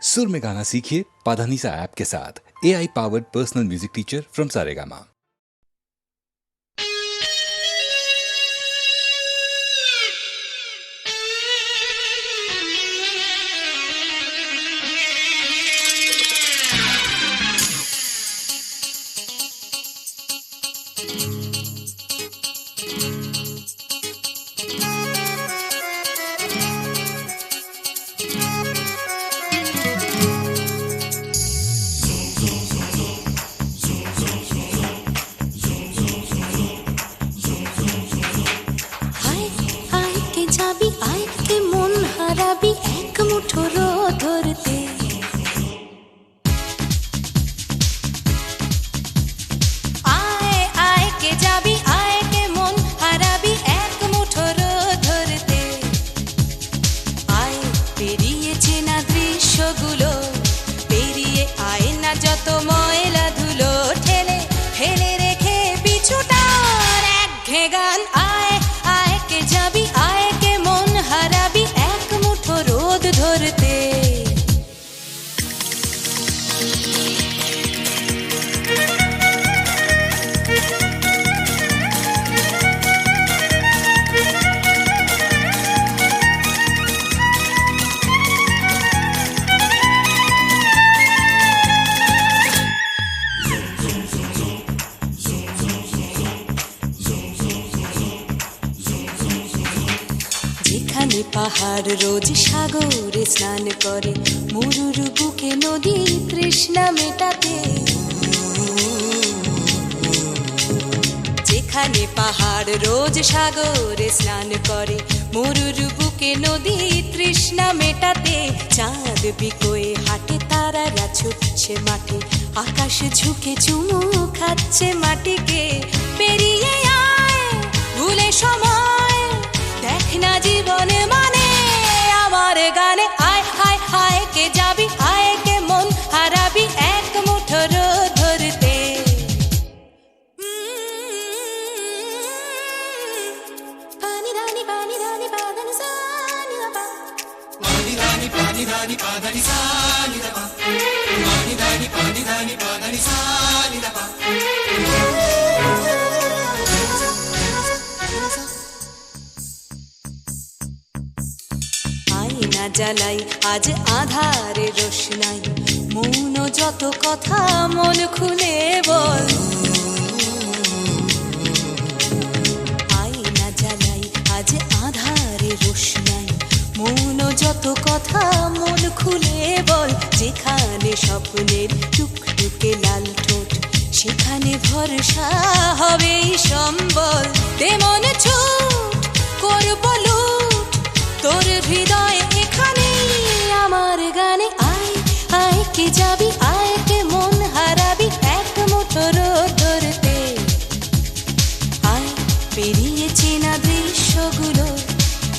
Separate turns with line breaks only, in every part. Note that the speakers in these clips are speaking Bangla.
सुर में गाना सीखिए पाधानीसा ऐप के साथ। AI powered personal music teacher from Saregama.
পাহাড় রোজ সাগরে স্নান করে, মরুর বুকে নদী তৃষ্ণা মেটাতে। যেখানে পাহাড় রোজ সাগরে স্নান করে, মরুর বুকে নদী তৃষ্ণা মেটাতে। চাঁদ বিকোয়ে হাটে, তারারা ছুটছে মাঠে, আকাশ ঝুঁকে চুমু খাচ্ছে মাটিকে। পেরিয়ে আয় ভুলে সময়, দেখ না জীবনে মানে আমার গানে। আয় হায় হায় কে যাবি, আয় কে মন হারাবি এক মুঠো রোদ ধরতে। পানি রানি পানি রানি পাদানি সানি রাপা, পানি রানি পাদানি সানি রাপা, পানি রানি পাদানি সানি রাপা। আয়না জ্বালাই আজ আধারে রোশনাই, মৌন যত কথা মন খুলে বল। আয়না জ্বালাই আজ আধারে রোশনাই, মৌন যত কথা মন খুলে বল। যেখানে স্বপ্নের টুকটুকে লাল ঠোঁট, সেখানে ভরসা হবেই সম্বল। তেমন ছুট করব লুট তোর হৃদয় এখানে আমার গানে। আয় আয় কে যাবি, আয় কে মন হারাবি এক মুঠো রোদ ধরতে। আয় পেরিয়ে চেনা দৃশ্যগুলো,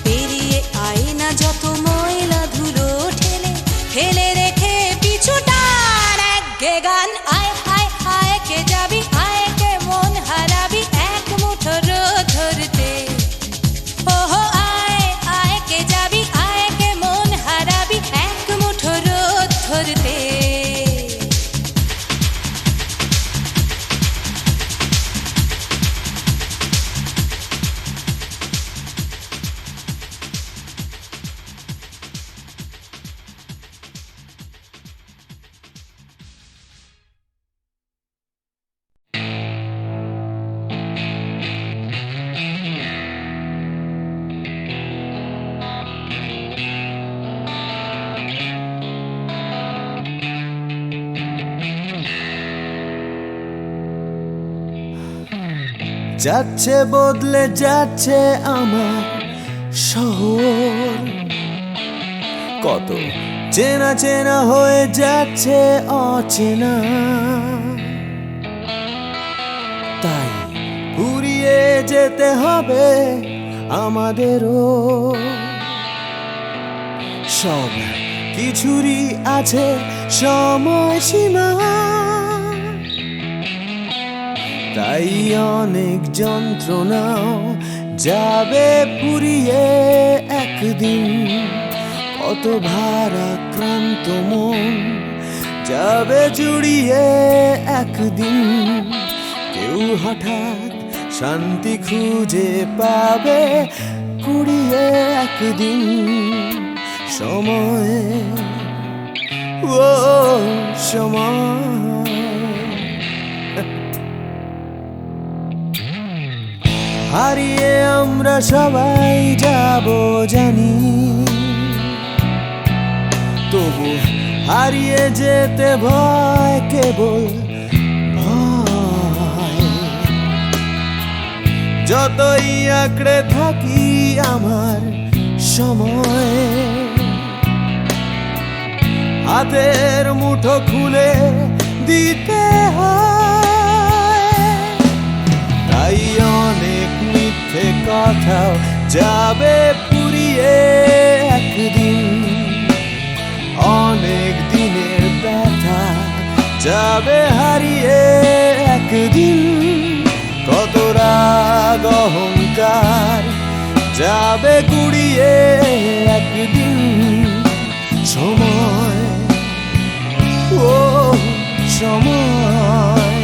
পেরিয়ে আয় না যত ময়লা ধুলো, ঠেলে ফেলে রেখে পিছুটার এক গান। আয় আয় আয় কে যাবি, আয় কে মন হারাবি এক মুঠো রোদ ধরতে। ওহো আয় আয় কে যাবি, আয় কে মন হারাবি এক মুঠো রোদ ধরতে।
যাচ্ছে বদলে যাচ্ছে আমার শহর, কত চেনা চেনা হয়ে যাচ্ছে অচেনা। তাই ঘুরিয়ে যেতে হবে আমাদেরও, সব কিছুরই আছে সময়সীমা। তাই অনেক যন্ত্রণাও যাবে ফুরিয়ে একদিন, কত ভারাক্রান্ত মন যাবে জুড়িয়ে একদিন। কেউ হঠাৎ শান্তি খুঁজে পাবে কুড়িয়ে একদিন। সময়, ও সময়, হারিয়ে আমরা সবাই যাব জানি, তবু হারিয়ে যেতে ভয়, কেবল ভয়। যতই আঁকড়ে থাকি আমার সময়, হাতের মুঠো খুলে দিতে হয়। তাই অনেক মিথ্যে কথাও যাবে পুড়িয়ে একদিন। অনেক দিনের ব্যথা যাবে হারিয়ে একদিন। কত রাগ অহংকার যাবে গুড়িয়ে একদিন। সময়, ও সময়,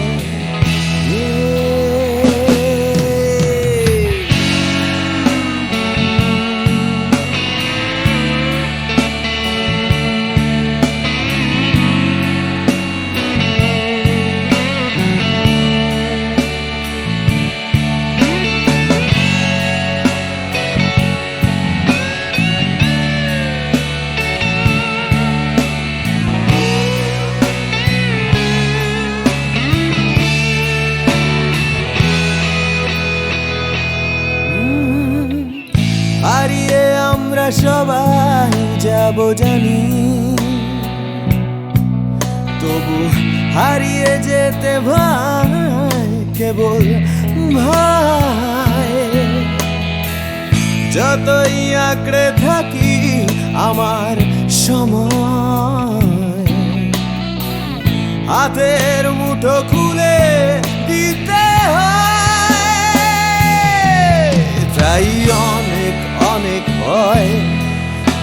হারিয়ে আমরা সবাই যাব জানি, তবু হারিয়ে যেতে ভয়, কেবল ভয়। যতই আঁকড়ে থাকি আমার সময়, হাতের মুঠো খুলে দিতে হয়। তাই অনেক অনেক ভয়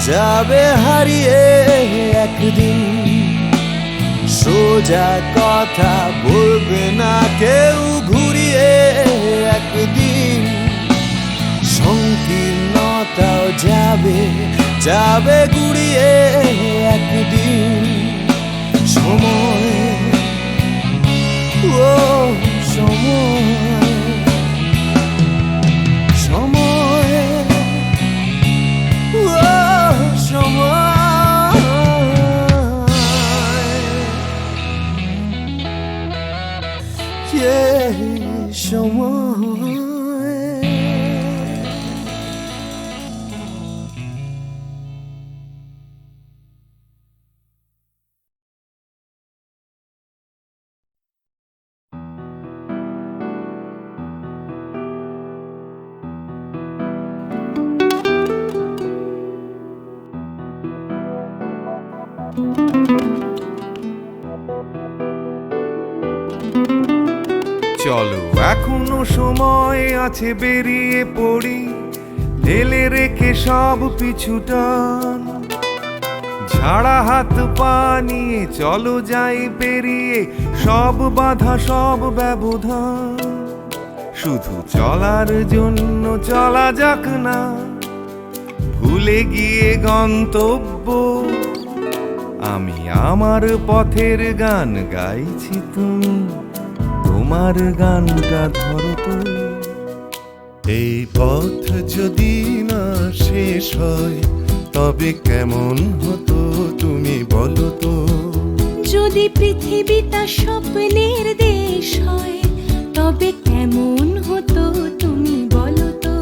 যাবে হারিয়ে একদিন। সোজা কথা বলবে না কেউ ঘুরিয়ে একদিন। সংকীর্ণতাও যাবে যাবে গুড়িয়ে একদিন। সময়, ও সময়, সময়, ও সময়, সময়।
চলো এখনো সময় আছে, বেরিয়ে পড়ি, ঢেলে রেখে সব পিছুটান। ঝাড়া হাত পা নিয়ে চলো যাই পেরিয়ে সব বাধা সব ব্যবধান। শুধু চলার জন্য চলা যাক না, ভুলে গিয়ে গন্তব্য। আমি আমার পথের গান গাইছি, তুমি তোমার গানটা ধরো তো।
এই পথ যদি না শেষ হয় তবে কেমন হতো তুমি বলো তো।
যদি পৃথিবীটা স্বপ্নের দেশ হয় তবে কেমন হতো তুমি বলো তো।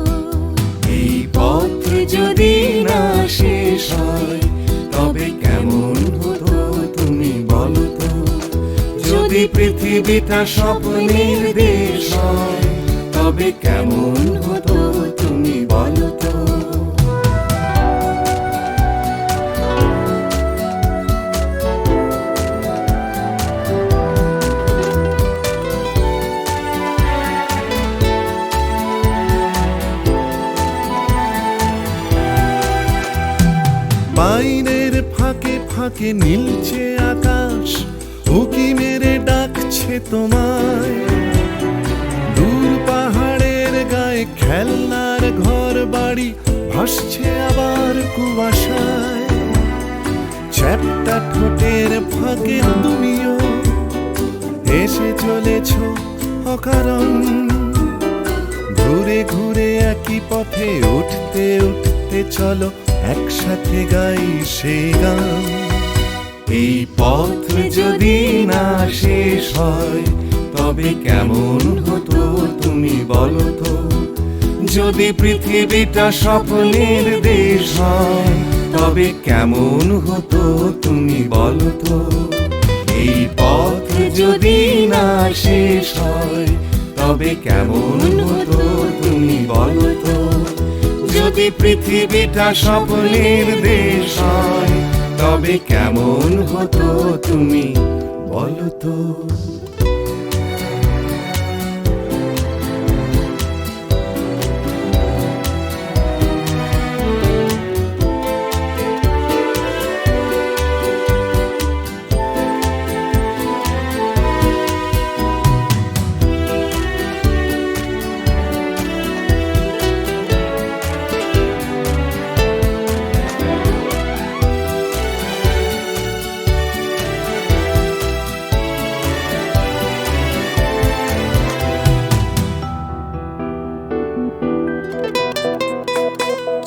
এই পথ যদি না শেষ হয় তবে কেমন হতো তুমি বলো তো। যদি পৃথিবীটা স্বপ্নের দেশ হয় তবে কেমন হতো তুমি বলো তো। পাই
থেকে নীলচে আকাশ উকি মেরে ডাকছে তোমায়। দূর পাহাড়ের গায়ে খেলনার ঘর বাড়ি ভাসছে আবার কুয়াশায়। চ্যাপ্টা ঠোঁটের ফাঁকে তুমিও এসে চলেছ অকারণ। ঘুরে ঘুরে একই পথে উঠতে উঠতে চলো একসাথে গাই সেই গান।
এই পথ যদি না শেষ হয় তবে কেমন হতো তুমি বলো তো। যদি পৃথিবীটা স্বপ্নের দেশ হয় তবে কেমন হতো তুমি বলো তো। এই পথ যদি না শেষ হয় তবে কেমন হতো তুমি বলো তো। যদি পৃথিবীটা স্বপ্নের দেশ হয় তবে কেমন হতো তুমি বলো তো।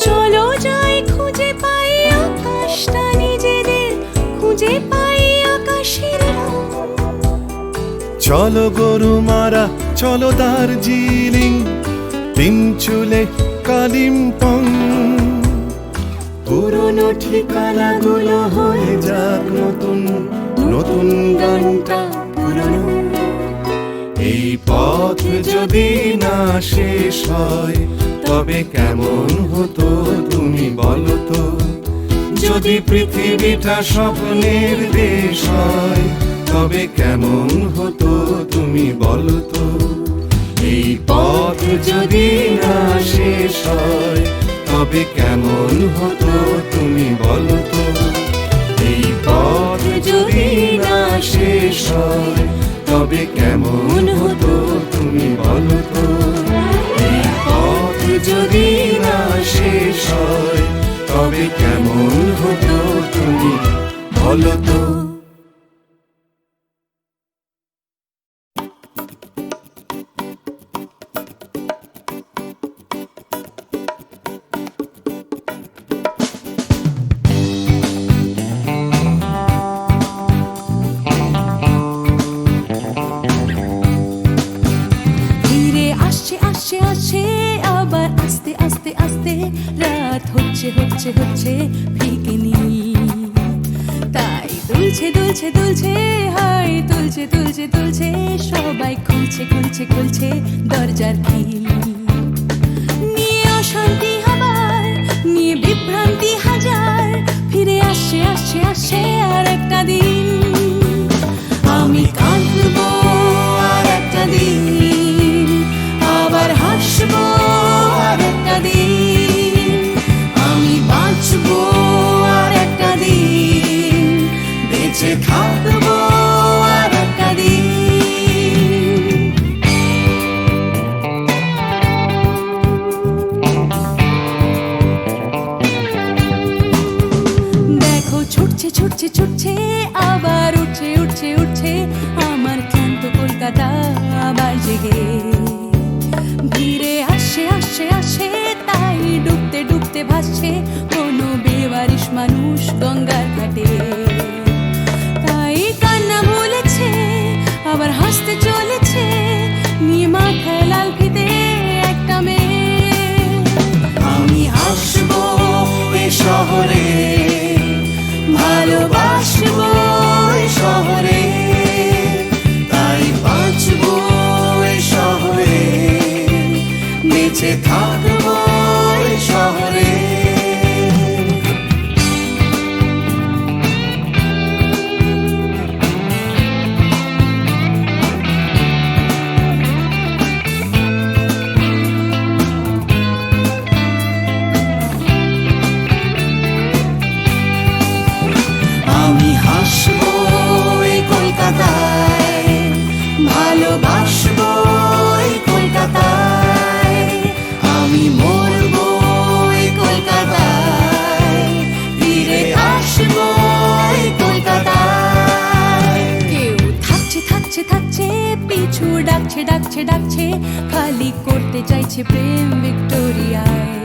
চলো যাই খুঁজে পাই আকাশটা নিজেদের, খুঁজে পাই আকাশের রং।
চলো গরু মারা চলো দার্জিলিং, তিন চুলে কালিম্পং। পুরনো ঠিকানাগুলো হয়ে যাক নতুন, নতুন গানটা পুরনো।
এই পথ যদি না শেষ হয় তবে কেমন হতো তুমি বলো তো। যদি পৃথিবীটা স্বপ্নের দেশ হয় তবে কেমন হতো তুমি বলো তো। এই পথ যদি না শেষ হয় তবে কেমন হতো তুমি বলো তো। এই পথ যদি না শেষ হয় তবে কেমন হতো তুমি বলো তো। এই পথ যদি না শেষ হয় তবে কেমন হতো তুমি বলো তো।
ধীরে আসছে আসছে আসছে আবার আস্তে আস্তে আস্তে, রাত হচ্ছে হচ্ছে হচ্ছে ফিকে নীল। তাই দুলছে দুলছে দুলছে হাই তুলছে তুলছে তুলছে, সবাই খুলছে খুলছে খুলছে দরজার খিল। নিয়ে অশান্তি আবার নিয়ে বিভ্রান্তি হাজার, ফিরে আসছে আসছে আসছে আর একটা দিন। আমি কাঁদবো আর একটা দিন, আবার হাসবো আর একটা দিন। আমি বাঁচবো আর একটা দিন, বেঁচে থাকবো আর একটা দিন। দেখো ছুটছে ছুটছে ছুটছে আবার উঠছে উঠছে উঠছে, আমার ক্লান্ত কলকাতা আবার জেগে। ধীরে আসছে আসছে আসছে তাই ডুবতে ডুবতে ভাসছে কোনো বেওয়ারিশ মানুষ গঙ্গার ঘাটে। তাই কিনতে চাইছে প্রেম ভিক্টোরিয়ায়।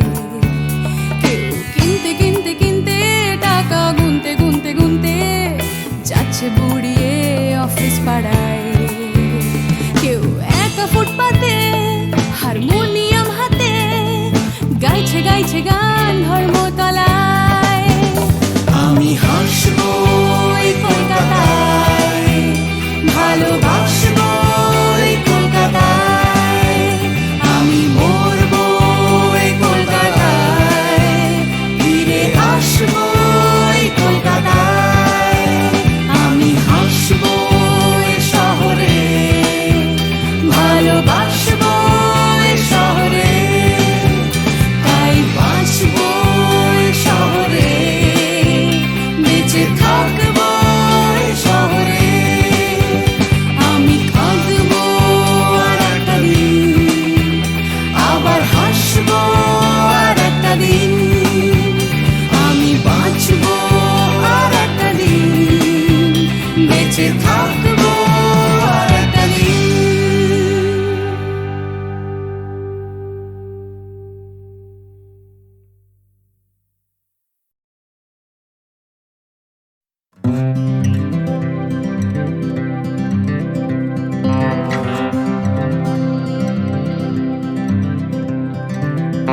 কেউ কিনতে কিনতে কিনতে টাকা গুনতে গুনতে গুনতে যাচ্ছে বুড়িয়ে অফিস পাড়ায়। কেউ একা ফুটপাতে হারমোনিয়াম হাতে গাইছে গাইছে গান ধর্মতলায়। আমি হাসবো এই কলকাতায়, ভালোবাসবো এই কলকাতায়, আমি মরবো এই কলকাতায়, ফিরে আসবো এই কলকাতায়। আমি হাসবো এই শহরে, ভালোবাসবো এই শহরে, তাই বাঁচবো এই শহরে, বেঁচে থাকবো এই শহরে। আমি কাঁদবো আর একটা দিন, আবার হাসবো আর একটা দিন, আমি বাঁচবো আর একটা দিন, বেঁচে থাকবো আর একটা দিন।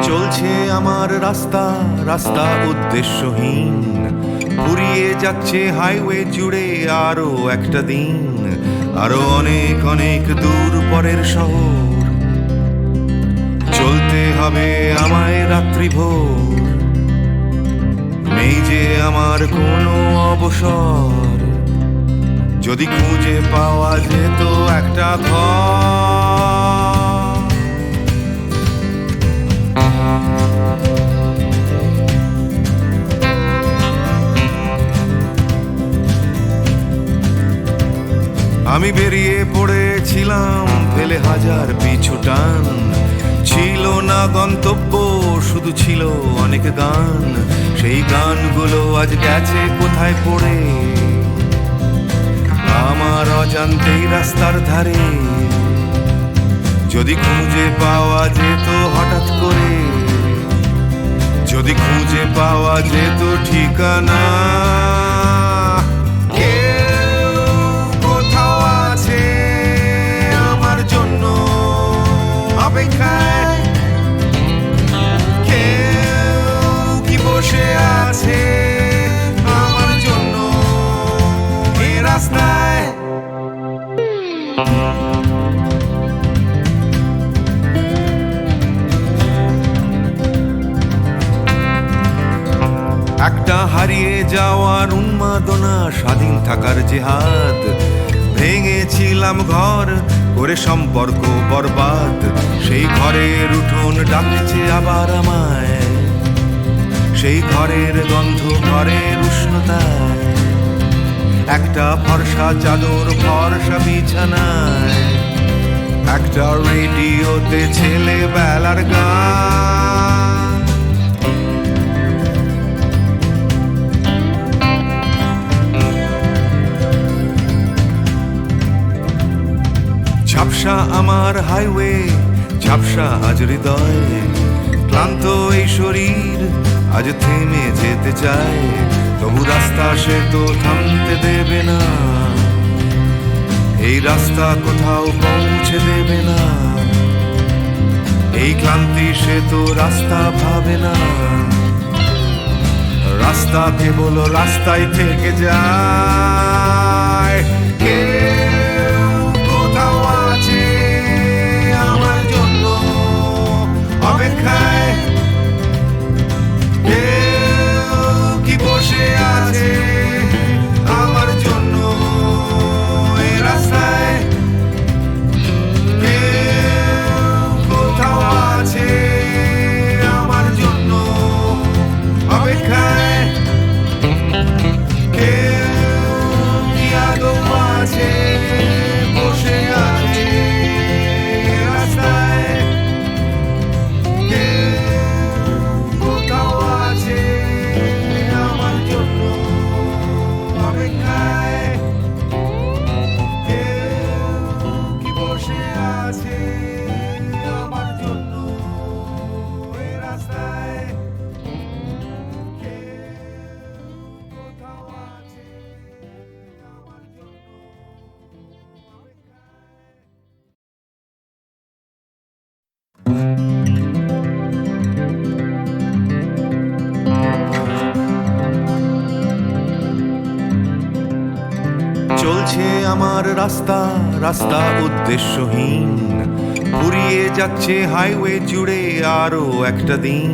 চলছে আমার রাস্তা, রাস্তা উদ্দেশ্যহীন, ফুরিয়ে যাচ্ছে হাইওয়ে জুড়ে আরো একটা দিন, আরো অনেক অনেক দূর পরের শহর। চলতে হবে আমায় রাত্রি ভোর, নেই যে আমার কোনো অবসর। যদি খুঁজে পাওয়া যেত একটা ঘর, আমি বেরিয়ে পড়েছিলাম ফেলে হাজার পিছু টান। ছিল না গন্তব্য, শুধু ছিল অনেক গান। সেই গানগুলো আজ গেছে কোথায় পড়ে, আমার অজান্তেই রাস্তার ধারে। যদি খুঁজে পাওয়া যেত হঠাৎ করে, যদি খুঁজে পাওয়া যেত ঠিকানা, কেউ কোথাও আছে আমার জন্য অপেক্ষায়, কেউ কি বসে আছে আমার জন্য এই রাস্তায়। একটা হারিয়ে যাওয়ার উন্মাদনা, স্বাধীন থাকার জেহাদ। ভেঙেছিলাম ঘর করে সম্পর্ক বরবাদ, সেই ঘরের উঠোন ডাকছে আবার আমায়। সেই ঘরের গন্ধ, ঘরের উষ্ণতায়, একটা ফর্সা চাদর, ফর্সা বিছানায়, একটা রেডিওতে ছেলেবেলার গান। ঝাপসা আমার হাইওয়ে, ঝাপসা আজ হৃদয়, ক্লান্ত এই শরীর আজ থেমে যেতে চায়। তবু রাস্তা সে তো থামতে দেবে না, এই রাস্তা কোথাও পৌঁছে দেবে না। এই ক্লান্তি সে তো রাস্তা ভাবে না, রাস্তা কেবল রাস্তায় থেকে যায়। কেউ কোথাও আছে আমার জন্য অপেক্ষায়, কেউ কি বসে আছে আমার জন্য এই রাস্তায়, কেউ কোথাও আছে আমার জন্য অপেক্ষায়, কেউ চলছে আমার রাস্তা রাস্তা উদ্দেশ্যহীন, ফুরিয়ে যাচ্ছে হাইওয়ে জুড়ে আরো একটা দিন,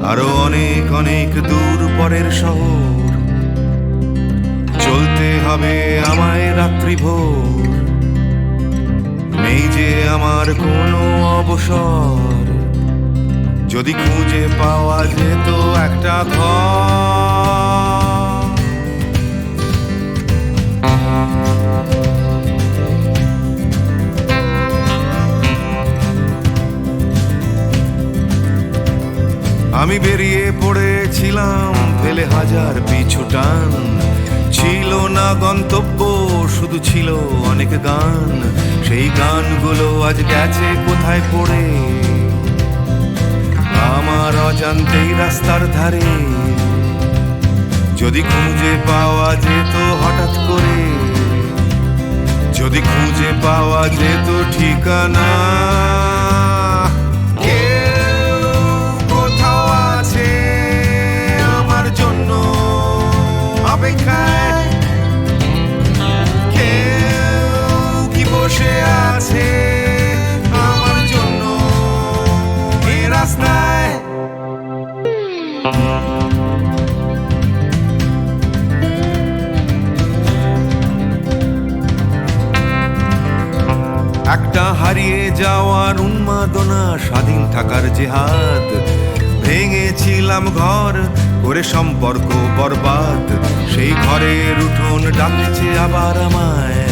আরো অনেক অনেক দূর পরের শহর। চলতে হবে আমায় রাত্রি ভোর, নেই যে আমার কোনো অবসর। যদি খুঁজে পাওয়া যেত একটা ঘর, আমি বেরিয়ে পড়েছিলাম ফেলে হাজার পিছু টান। ছিল না গন্তব্য, শুধু ছিল অনেক গান। সেই গানগুলো আজ গেছে কোথায় পড়ে, আমার অজান্তেই রাস্তার ধারে। যদি খুঁজে পাওয়া যেত হঠাৎ করে, যদি খুঁজে পাওয়া যেত ঠিকানা। কেউ কোথাও আছে আমার জন্য অপেক্ষায়, কেউ কি বসে আছে আমার জন্য এই রাস্তায়। একটা হারিয়ে যাওয়ার উন্মাদনা, স্বাধীন থাকার জেহাদ। ভেঙেছিলাম ঘর করে সম্পর্ক বরবাদ, সেই ঘরের উঠোন ডাকছে আবার আমায়।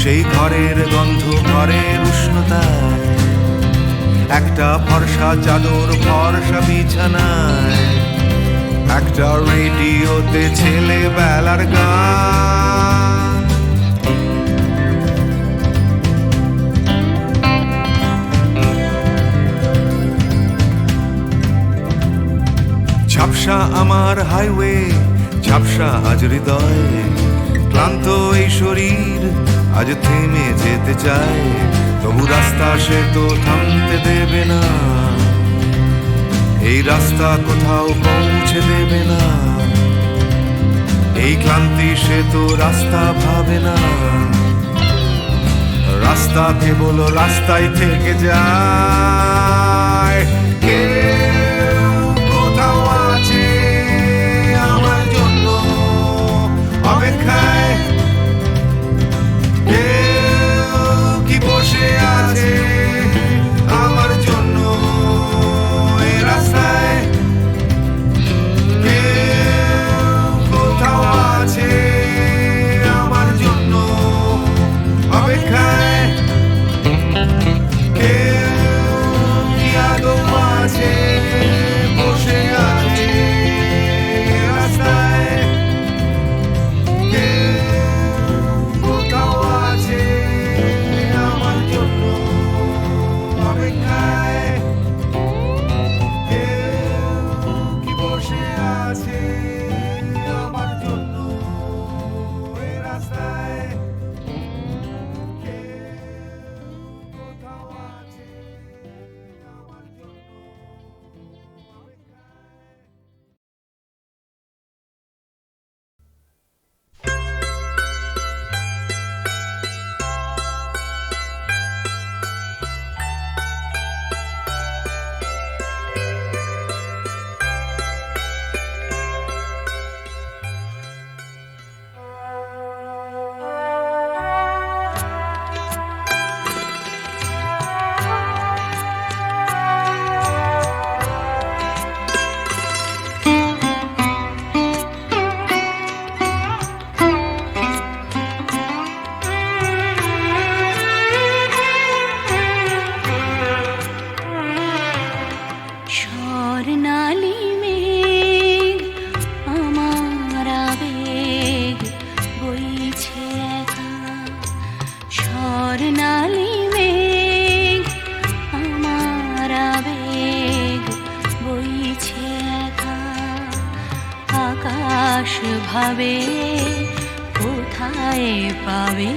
সেই ঘরের গন্ধ, ঘরের উষ্ণতায়, একটা ফর্সা চাদর, ফর্সা বিছানায়, একটা রেডিওতে ছেলেবেলার গান। ঝাপসা আমার হাইওয়ে, ঝাপসা আজ হৃদয়। ক্লান্ত এই শরীর আজ থেমে যেতে চায়, তবু রাস্তা সে তো থামতে দেবে না। এই রাস্তা কোথাও পৌঁছে দেবে না। এই ক্লান্তি সে তো রাস্তা ভাবে না। রাস্তা কেবল রাস্তায় থেকে যায়। কেউ কোথাও আছে আমার জন্য অপেক্ষায়, কেউ কি বসে আছে আমার জন্য এই রাস্তায়। কেউ কোথাও আছে আমার জন্য অপেক্ষায়, কেউ কি আদৌ আছে বসে আছে রাস্তায়। কেউ কোথাও আছে আমার জন্য অপেক্ষায়, কেউ কি বসে আছে আমার জন্য এই রাস্তায়। কেউ কোথাও আছে আমার জন্য অপেক্ষায়।
স্বর্ণালী মেঘ আমার আবেগ বইছে একা। স্বর্ণালী মেঘ আমার আবেগ বইছে একা। আকাশ ভাবে কোথায় পাবে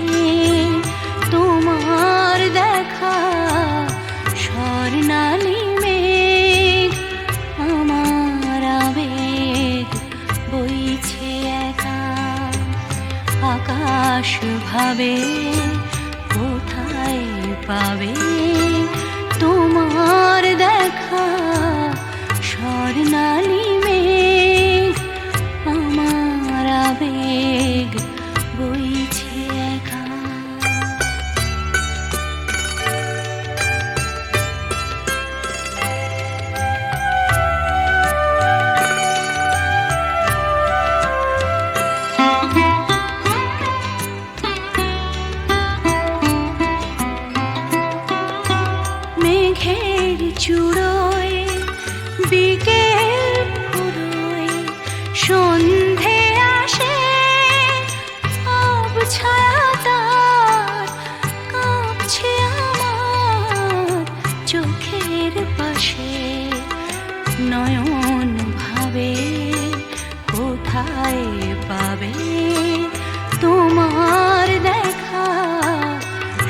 তোমার দেখা। স্বর্ণালী মেঘ আমার আবেগ বইছে একা। আকাশ ভাবে কোথায় পাবে তোমার দেখা স্বর্ণালী মেঘ আমার আবেগ বইছে একা মেঘের চূড়োয় বিকেল ফুরোয় সন্ধে আসে ছায়া তার কাঁপছে আমার চোখের পাশে নয়ন ভাবে কোথায় পাবে তোমার দেখা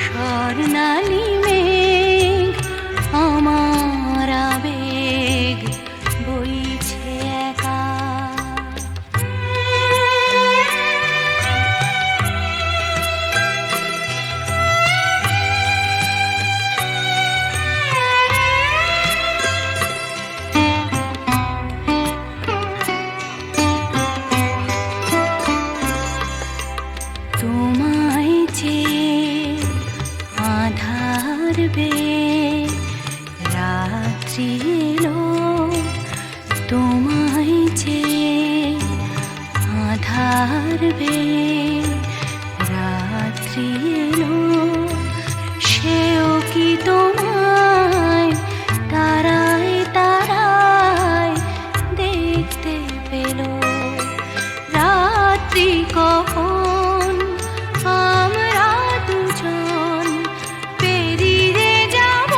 স্বর্ণালী মেঘ আমার আবেগ বইছে একা তোমায় যে আধার বে রাত্রি এলো তোমায় যে আধার বে রাত্রি এলো সেও কি তোমায় তারায় তারায় দেখতে পেল রাত্রি কখন আমরা দুজন পেরিয়ে যাব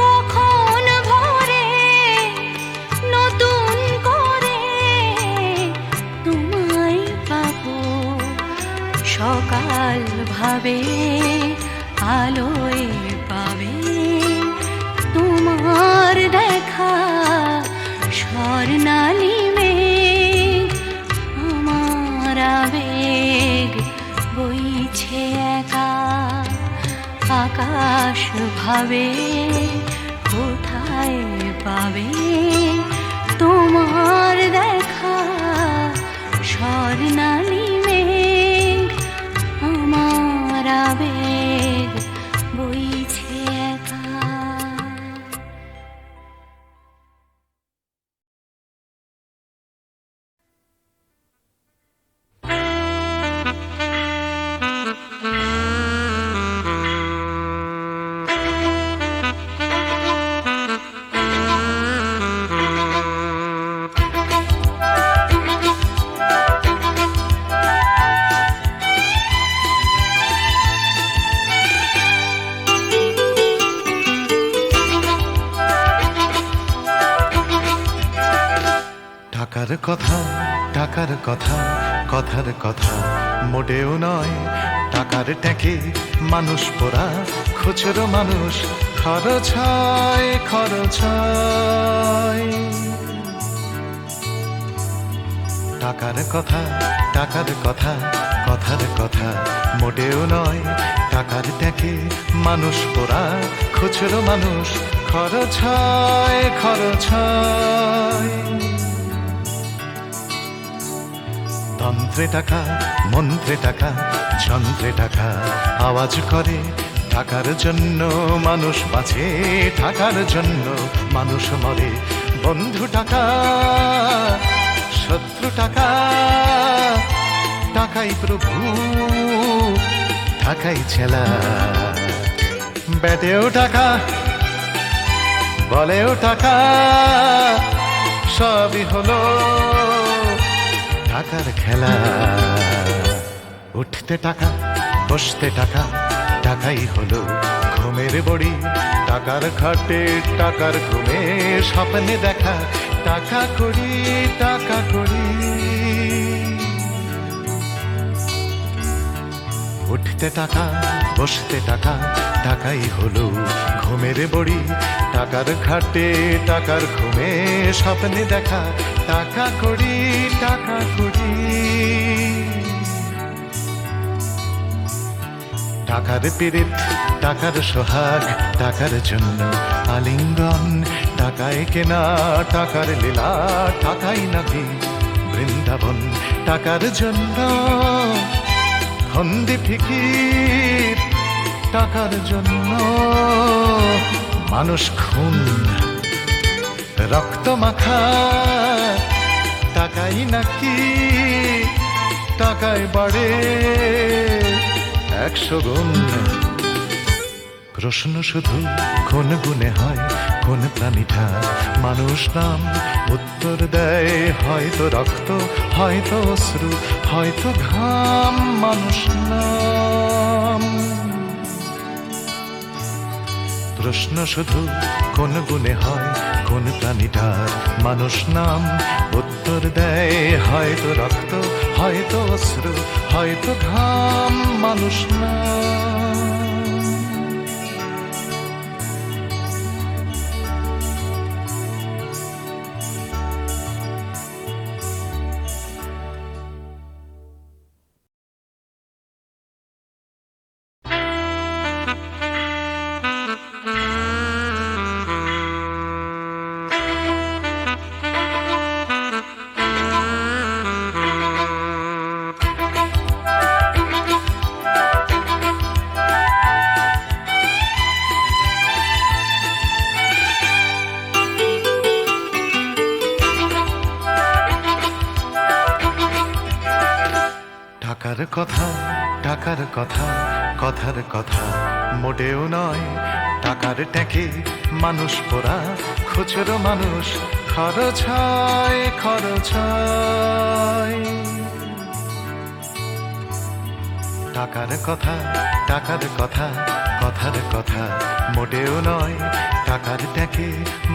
কখন ভোরে নতুন করে তোমায় পাবো সকাল ভাবে আলোয় পাবে তোমার দেখা স্বর্ণালী মেঘ আমার আবেগ বইছে একা আকাশ ভাবে কোথায় পাবে তোমার দেখা স্বর্ণালী মেঘ আমার আবেগ বইছে একা
টাকার কথা টাকার কথা কথার কথা মোটেও নয় টাকার ট্যাঁকে মানুষ পোড়া খুচরো মানুষ খরচ হয় খরচ হয় টাকার কথা টাকার কথা কথার কথা মোটেও নয় টাকার ট্যাঁকে মানুষ পোড়া খুচরো মানুষ খরচ হয় খরচ হয় তন্ত্রে টাকা মন্ত্রে টাকা যন্ত্রে টাকা আওয়াজ করে টাকার জন্য মানুষ বাঁচে টাকার জন্য মানুষ মরে বন্ধু টাকা শত্রু টাকা টাকাই প্রভু টাকাই ছেলা ব্যাটেও টাকা বলেও টাকা সবই হলো টাকার খেলা উঠতে টাকা বসতে টাকা টাকাই হলো ঘুমের বড়ি টাকার খাটে টাকার ঘুমে স্বপ্নে দেখা টাকা করি টাকা করি উঠতে টাকা বসতে টাকা টাকাই হলো ঘুমের বড়ি টাকার খাটে টাকার ঘুমে স্বপ্নে দেখা টাকা করি টাকা করি টাকার পীড়িত, টাকার সোহাগ, টাকার জন্য আলিঙ্গন, টাকায় কেনা টাকার লীলা, টাকাই নাকি বৃন্দাবন। টাকার জন্য ফন্দি ফিকির, টাকার জন্য মানুষ খুন, রক্ত মাখা, টাকাই নাকি টাকায় বাড়ে 100 গুণ। প্রশ্ন শুধু কোন গুণে হয়, কোন প্রাণীটা মানুষ নাম? উত্তর দেয় হয়তো রক্ত, হয়তো অশ্রু, হয়তো ঘাম, মানুষ নাম। প্রশ্ন শুধু কোন গুণে হয়, কোন প্রাণীটার মানুষ নাম? উত্তর দেয় হয়তো রক্ত, হয়তো অশ্রু, হয়তো ঘাম, মানুষ নাম। টাকার কথা, টাকার কথা, কথার কথা মোটেও নয়। টাকার ট্যাঁকে মানুষ পোড়া, খুচরো মানুষ খরচ হয়, খরচ হয়। টাকার কথা, টাকার কথা, কথার কথা মোটেও নয়। টাকার ট্যাঁকে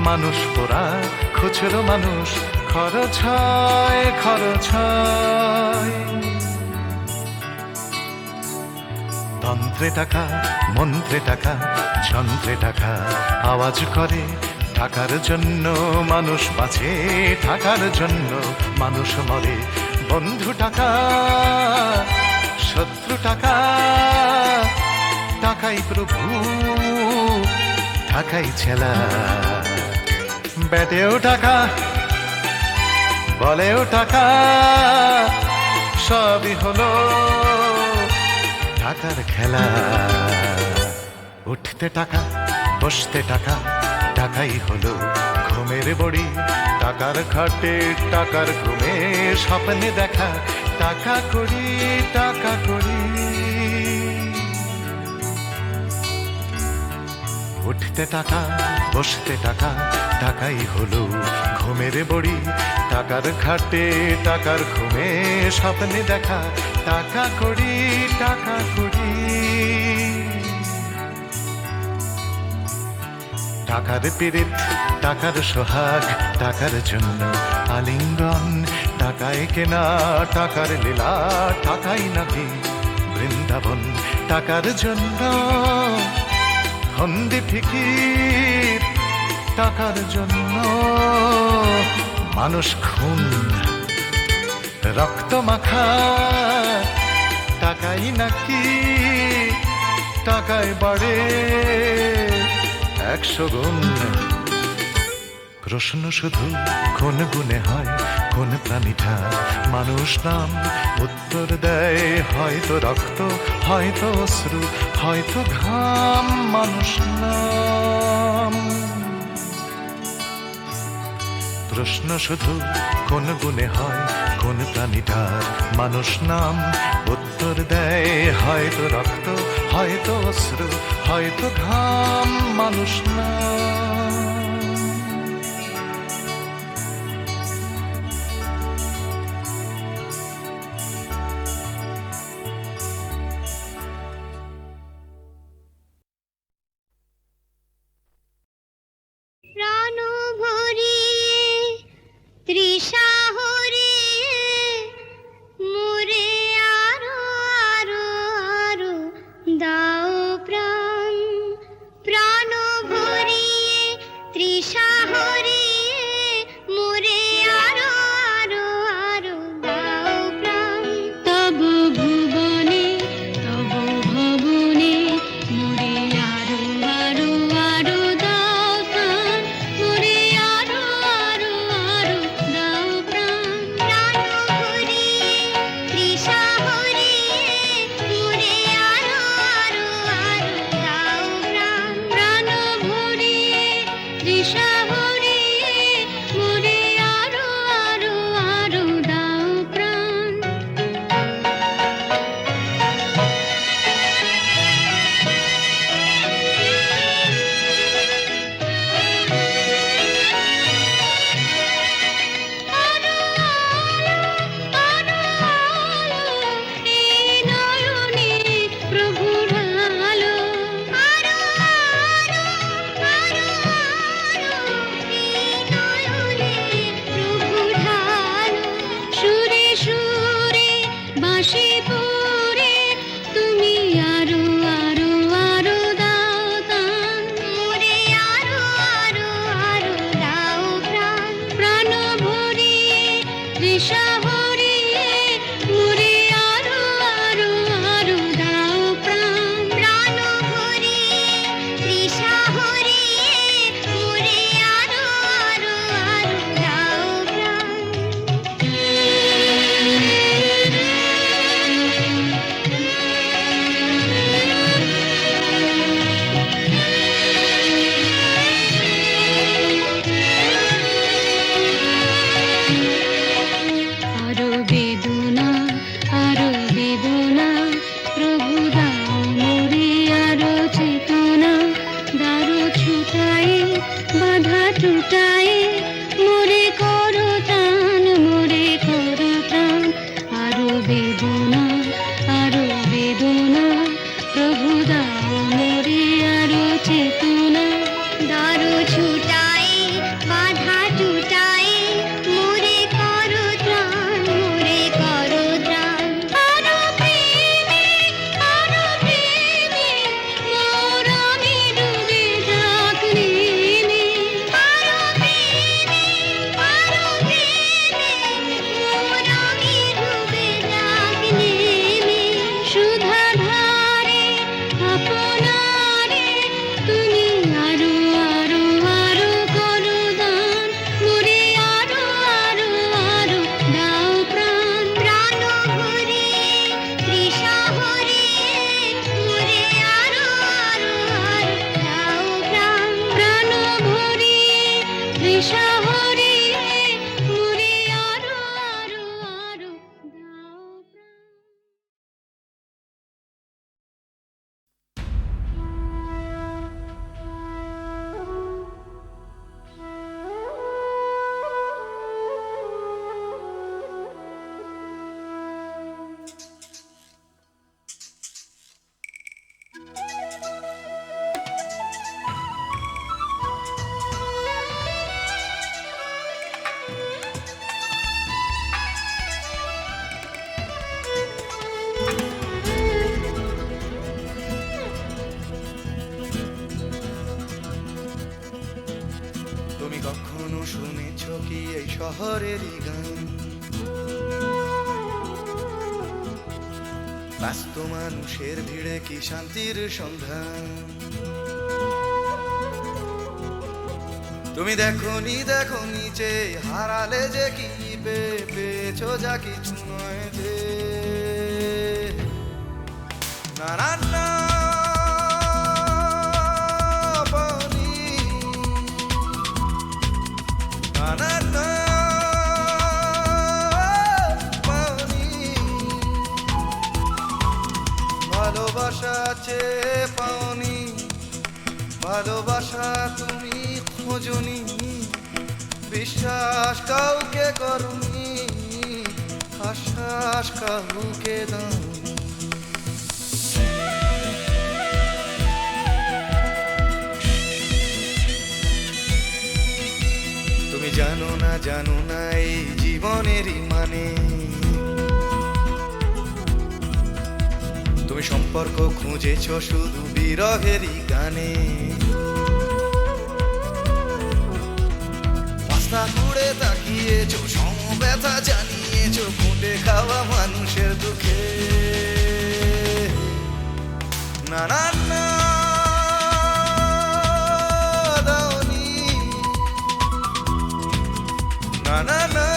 মানুষ পোড়া, খুচরো মানুষ খরচ হয়, খরচ হয়। তন্ত্রে টাকা, মন্ত্রে টাকা, যন্ত্রে টাকা আওয়াজ করে। টাকার জন্য মানুষ বাঁচে, টাকার জন্য মানুষ মরে। বন্ধু টাকা, শত্রু টাকা, টাকাই প্রভু, টাকাই ছেলা। বেটেও টাকা, বলেও টাকা, সবই হলো টাকার খেলা। উঠতে টাকা, বসতে টাকা, টাকাই হলো ঘুমের বড়ি। টাকার খাটে, টাকার ঘুমে, স্বপ্নে দেখা টাকা করি, টাকা করি। উঠতে টাকা, বসতে টাকা, টাকাই হলো ঘুমের বড়ি। টাকার খাটে, টাকার ঘুমে, স্বপ্নে দেখা টাকা করি, টাকা করি। টাকার পীড়িত, টাকার সোহাগ, টাকার জন্য আলিঙ্গন, টাকায় কেনা টাকার লীলা, টাকাই নাকি বৃন্দাবন। টাকার জন্য ফন্দি ফিকির, টাকার জন্য মানুষ খুন, রক্ত মাখা, টাকাই নাকি টাকায় বাড়ে 100 গুণ। প্রশ্ন শুধু কোন গুণে হয়, কোন প্রাণীটা মানুষ নাম? উত্তর দেয় হয়তো রক্ত, হয়তো অশ্রু, হয়তো ঘাম, মানুষ নাম। প্রশ্ন শুধু কোন গুণে হয়, কোন প্রাণীটার মানুষ নাম? উত্তর দেয় হয়তো রক্ত, হয়তো অশ্রু, হয়তো ঘাম, মানুষ নাম।
প্রাণ ভরিয়ে তৃষা হরিয়ে মোরে আরো আরো আরো দাও প্রাণ। প্রাণ ভরিয়ে তৃষা হরিয়ে মোরে আরো আরো আরো দাও প্রাণ। তব ভুবনে তব ভবনে পুরে তুমি আরো আরো আরো দাও দান মোরে আরো আরো আরো দাও প্রাণ প্রাণ ভরিয়ে তৃষা হরিয়ে মোরে আরো আরো আরো দাও প্রাণ প্রাণ ভরিয়ে তৃষা হরিয়ে মোরে আরো আরো আরো দাও প্রাণ আরো বেদনা আরো বেদনা প্রভু দাও মোরে আরো চেতনা দারো ছুটাই বাধা টুটাই মোরে করো টান মোরে করো টান আরো বেদনা প্রভু দাও মোরে আরো চেতনা দারো ছুটাই বাধা টুটাই মোরে করো ত্রাণ মোরে করো ত্রাণ আরো প্রেমে মোর আমি ডুবে যাক নেমে আরো প্রেমে মোর আমি ডুবে যাক নেমে সুধা ধারে আপনারে তুমি আরো আরো আরো করো দান মোরে আরো আরো আরো দাও প্রাণ প্রাণ ভরিয়ে তৃষা হরিয়ে মোরে আরো আরো আরো দাও প্রাণ প্রাণ ভরিয়ে তৃষা হরিয়ে মোরে আরো আরো আরো দাও প্রাণ
তুমি কখনো শুনেছ কি এই শহরেরই গান? ব্যস্ত মানুষের ভিড়ে কি শান্তির সন্ধান? তুমি দেখনি যে হারালে যে কি পেয়েছো যা কিছু নয় যে না না না পাওনি, না না না পাওনি। ভালোবাসা চেয়ে পাওনি, ভালোবাসা তুমি খোঁজনি, বিশ্বাস কাউকে করনি, আশ্বাস কাউকে দাওনি। তুমি জানো না এই জীবনেরই মানে। তুমি সম্পর্ক খুঁজেছো শুধু বিরহেরই গানে। রাস্তা ঘুরে তাকিয়েছো, সমব্যথা জানিয়েছো, ফুটে খাওয়া মানুষের দুঃখে। না না না দাওনি, না না না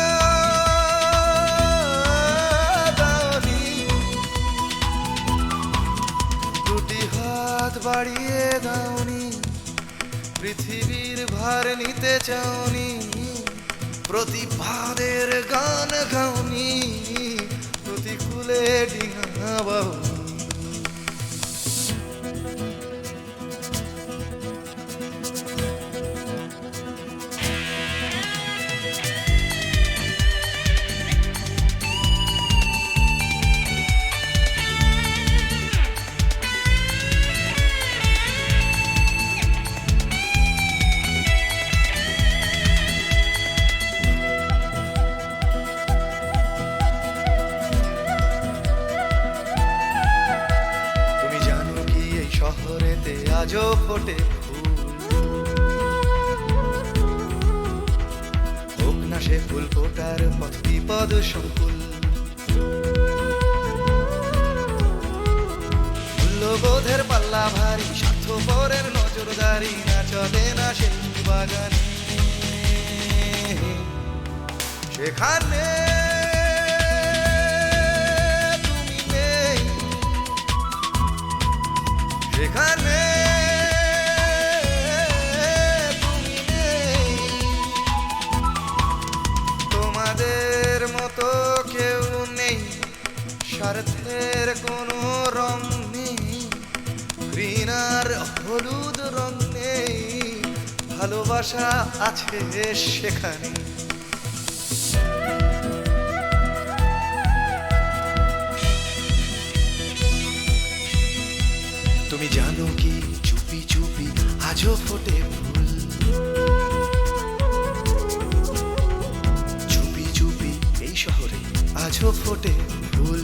দাওনি। দুটি হাত বাড়িয়ে দাওনি, পৃথিবীর ভার নিতে চাওনি, প্রতিবাদের গান গাওনি, প্রতিকূলে ডিঙা বাউনি।
আজও ফোটে ফুল। হোক না সে ফুল ফোটার পথ বিপদ সংকুল, মূল্যবোধের পাল্লা ভারী, স্বার্থপরের নজরদারি না চলে না সেই বাগানে। সেখানে তুমি নেই, সেখানে তুমি নেই, তোমাদের মতো কেউ নেই, স্বার্থের কোনো রং নেই, ঘৃণার হলুদ রং নেই, ভালোবাসা আছে সেখানে। তুমি জানো কি চুপি চুপি আজও ফোটে ফুল, চুপি চুপি এই শহরে আজও ফোটে ফুল।